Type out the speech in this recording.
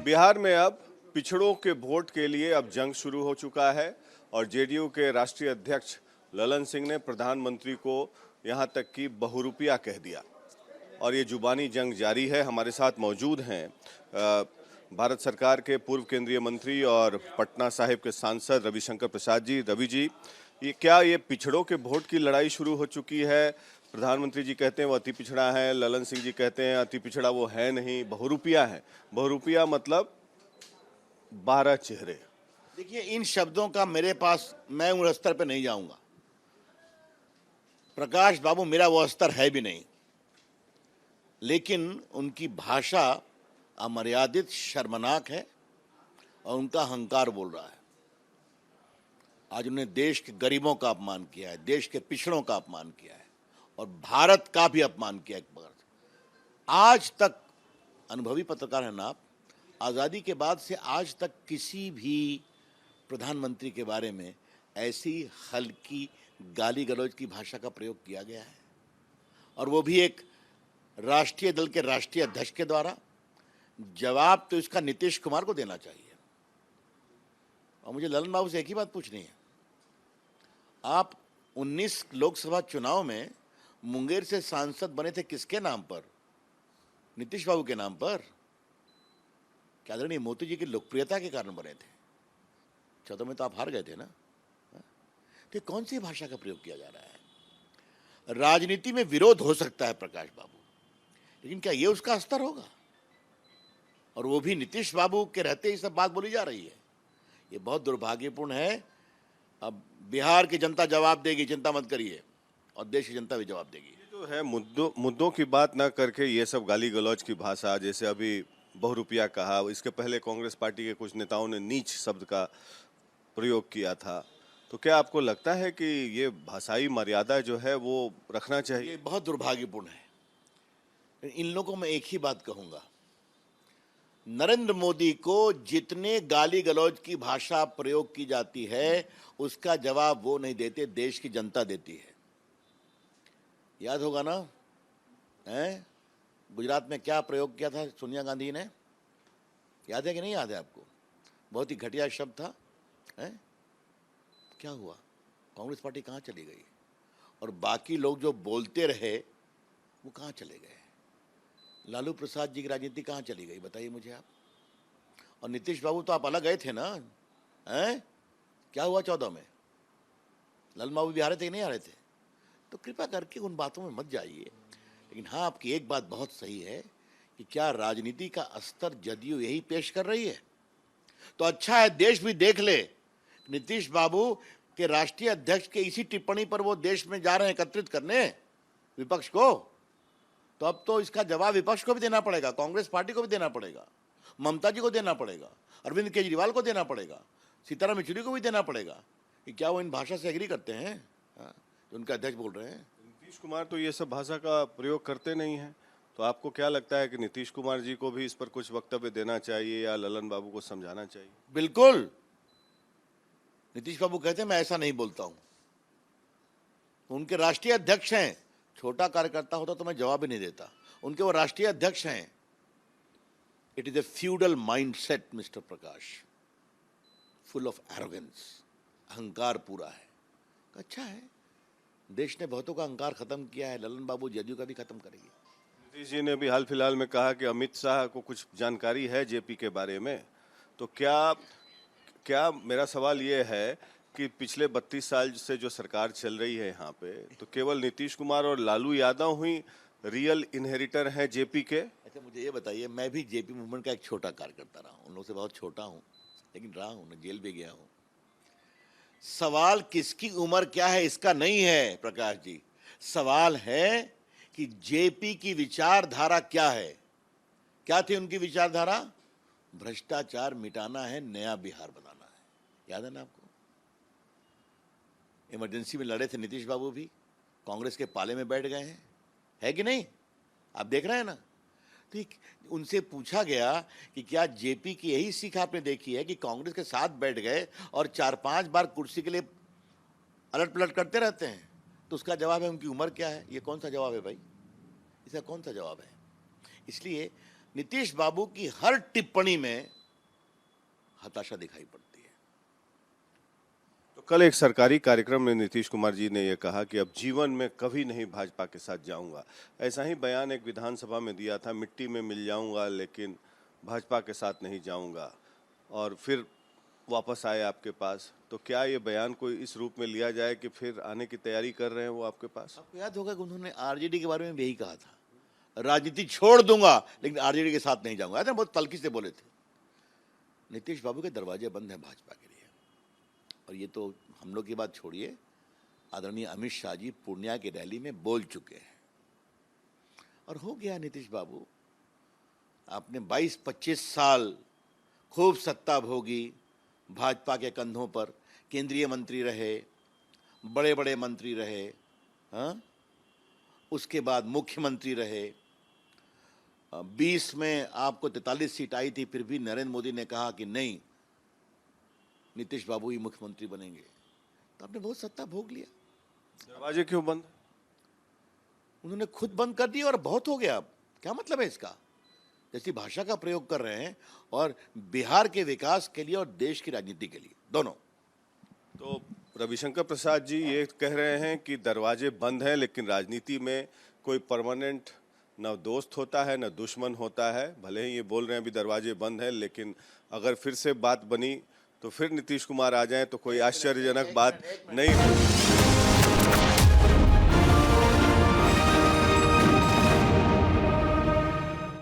बिहार में अब पिछड़ों के वोट के लिए अब जंग शुरू हो चुका है और जेडीयू के राष्ट्रीय अध्यक्ष ललन सिंह ने प्रधानमंत्री को यहां तक कि बहुरूपिया कह दिया और ये जुबानी जंग जारी है। हमारे साथ मौजूद हैं भारत सरकार के पूर्व केंद्रीय मंत्री और पटना साहिब के सांसद रविशंकर प्रसाद जी। रवि जी, ये पिछड़ों के वोट की लड़ाई शुरू हो चुकी है? प्रधानमंत्री जी कहते हैं वो अति पिछड़ा है, ललन सिंह जी कहते हैं अति पिछड़ा वो है नहीं, बहुरूपिया है। बहुरूपिया मतलब 12 चेहरे। देखिए, इन शब्दों का मेरे पास, मैं उस स्तर पर नहीं जाऊंगा। प्रकाश बाबू मेरा वो स्तर है भी नहीं, लेकिन उनकी भाषा अमर्यादित, शर्मनाक है और उनका अहंकार बोल रहा है। आज उन्होंने देश के गरीबों का अपमान किया है, देश के पिछड़ों का अपमान किया है और भारत का भी अपमान किया है। आज तक, अनुभवी पत्रकार हैं ना आप, आज़ादी के बाद से आज तक किसी भी प्रधानमंत्री के बारे में ऐसी हल्की गाली गलौज की भाषा का प्रयोग किया गया है, और वो भी एक राष्ट्रीय दल के राष्ट्रीय अध्यक्ष के द्वारा। जवाब तो इसका नीतीश कुमार को देना चाहिए। और मुझे ललन बाबू से एक ही बात पूछनी है, आप 19 लोकसभा चुनाव में मुंगेर से सांसद बने थे, किसके नाम पर? नीतीश बाबू के नाम पर। क्या आदरणीय मोदी जी की लोकप्रियता के कारण बने थे। 14 में तो आप हार गए थे ना। तो कौन सी भाषा का प्रयोग किया जा रहा है? राजनीति में विरोध हो सकता है प्रकाश बाबू, लेकिन क्या ये उसका स्तर होगा? और वो भी नीतीश बाबू के रहते ही सब बात बोली जा रही है। ये बहुत दुर्भाग्यपूर्ण है। अब बिहार की जनता जवाब देगी, चिंता मत करिए, और देश की जनता भी जवाब देगी। जो है मुद्दों की बात ना करके ये सब गाली गलौज की भाषा, जैसे अभी बहुरूपिया कहा, इसके पहले कांग्रेस पार्टी के कुछ नेताओं ने नीच शब्द का प्रयोग किया था। तो क्या आपको लगता है कि ये भाषाई मर्यादा जो है वो रखना चाहिए? ये बहुत दुर्भाग्यपूर्ण है। इन लोगों को मैं एक ही बात कहूंगा, नरेंद्र मोदी को जितने गाली गलौज की भाषा प्रयोग की जाती है उसका जवाब वो नहीं देते, देश की जनता देती है। याद होगा ना, हैं? गुजरात में क्या प्रयोग किया था सोनिया गांधी ने? याद है कि नहीं याद है आपको? बहुत ही घटिया शब्द था। हैं? क्या हुआ? कांग्रेस पार्टी कहाँ चली गई? और बाकी लोग जो बोलते रहे वो कहाँ चले गए? लालू प्रसाद जी की राजनीति कहाँ चली गई, बताइए मुझे आप। और नीतीश बाबू तो आप अलग गए थे ना, हैं? क्या हुआ 14 में? लालू बाबू भी आ रहे थे कि नहीं आ रहे थे? तो कृपया करके उन बातों में मत जाइए। लेकिन हाँ, आपकी एक बात बहुत सही है कि क्या राजनीति का स्तर जदयू यही पेश कर रही है? तो अच्छा है, देश भी देख ले। नीतीश बाबू के राष्ट्रीय अध्यक्ष के इसी टिप्पणी पर वो देश में जा रहे हैं एकत्रित करने विपक्ष को। तो अब तो इसका जवाब विपक्ष को भी देना पड़ेगा, कांग्रेस पार्टी को भी देना पड़ेगा, ममता जी को देना पड़ेगा, अरविंद केजरीवाल को देना पड़ेगा, सीताराम येचुरी को भी देना पड़ेगा कि क्या वो इन भाषा से एग्री करते हैं जो उनका अध्यक्ष बोल रहे हैं। नीतीश कुमार तो ये सब भाषा का प्रयोग करते नहीं हैं। तो आपको क्या लगता है कि नीतीश कुमार जी को भी इस पर कुछ वक्तव्य देना चाहिए या ललन बाबू को समझाना चाहिए? बिल्कुल। नीतीश बाबू कहते हैं मैं ऐसा नहीं बोलता हूं, उनके राष्ट्रीय अध्यक्ष हैं। छोटा कार्यकर्ता होता तो मैं जवाब ही नहीं देता, उनके वो राष्ट्रीय अध्यक्ष हैं। It is a feudal mindset mister Prakash, full of arrogance. अहंकार पूरा है। अच्छा है, देश ने बहुतों का अहंकार खत्म किया है, ललन बाबू जदयू का भी खत्म करेंगे। नीतीश जी ने भी हाल फिलहाल में कहा कि अमित शाह को कुछ जानकारी है जेपी के बारे में। तो क्या मेरा सवाल ये है कि पिछले 32 साल से जो सरकार चल रही है यहाँ पे, तो केवल नीतीश कुमार और लालू यादव ही रियल इनहेरिटर हैं जेपी के? अच्छा, मुझे ये बताइए, मैं भी जेपी मूवमेंट का एक छोटा कार्यकर्ता रहा हूँ, उन लोगों से बहुत छोटा हूँ, लेकिन रहा हूँ, जेल भी गया हूँ। सवाल किसकी उम्र क्या है इसका नहीं है प्रकाश जी, सवाल है कि जेपी की विचारधारा क्या है। क्या थी उनकी विचारधारा? भ्रष्टाचार मिटाना है, नया बिहार बनाना है। याद है ना आपको? इमरजेंसी में लड़े थे नीतीश बाबू भी, कांग्रेस के पाले में बैठ गए हैं, है कि नहीं? आप देख रहे हैं ना। तो उनसे पूछा गया कि क्या जेपी की यही सीख आपने देखी है कि कांग्रेस के साथ बैठ गए और 4-5 बार कुर्सी के लिए अलट पलट करते रहते हैं? तो उसका जवाब है उनकी उम्र क्या है। ये कौन सा जवाब है भाई? इसका कौन सा जवाब है? इसलिए नीतीश बाबू की हर टिप्पणी में हताशा दिखाई पड़ती है। तो कल एक सरकारी कार्यक्रम में नीतीश कुमार जी ने यह कहा कि अब जीवन में कभी नहीं भाजपा के साथ जाऊंगा। ऐसा ही बयान एक विधानसभा में दिया था, मिट्टी में मिल जाऊंगा लेकिन भाजपा के साथ नहीं जाऊंगा, और फिर वापस आए आपके पास। तो क्या ये बयान कोई इस रूप में लिया जाए कि फिर आने की तैयारी कर रहे हैं वो आपके पास? आपको याद होगा कि उन्होंने आरजेडी के बारे में भी यही कहा था, राजनीति छोड़ दूंगा लेकिन आरजेडी के साथ नहीं जाऊंगा। ऐसा बहुत तल्खी से बोले थे। नीतीश बाबू के दरवाजे बंद हैं भाजपा के लिए। और ये तो हम लोग की बात छोड़िए, आदरणीय अमित शाह जी पूर्णिया की रैली में बोल चुके हैं। और हो गया नीतीश बाबू, आपने 22-25 साल खूब सत्ता भोगी, भाजपा के कंधों पर केंद्रीय मंत्री रहे, बड़े बड़े मंत्री रहे, हाँ, उसके बाद मुख्यमंत्री रहे। 20 में आपको 43 सीट आई थी, फिर भी नरेंद्र मोदी ने कहा कि नहीं, नीतीश बाबू ही मुख्यमंत्री बनेंगे। तो आपने बहुत सत्ता भोग लिया। दरवाजे क्यों बंद? उन्होंने खुद बंद कर दिया और बहुत हो गया। अब क्या मतलब है इसका? जैसी भाषा का प्रयोग कर रहे हैं, और बिहार के विकास के लिए और देश की राजनीति के लिए, दोनों। तो रविशंकर प्रसाद जी ये कह रहे हैं कि दरवाजे बंद हैं, लेकिन राजनीति में कोई परमानेंट न दोस्त होता है न दुश्मन होता है। भले ही ये बोल रहे हैं अभी दरवाजे बंद हैं, लेकिन अगर फिर से बात बनी तो फिर नीतीश कुमार आ जाएं तो कोई आश्चर्यजनक बात नहीं होगी।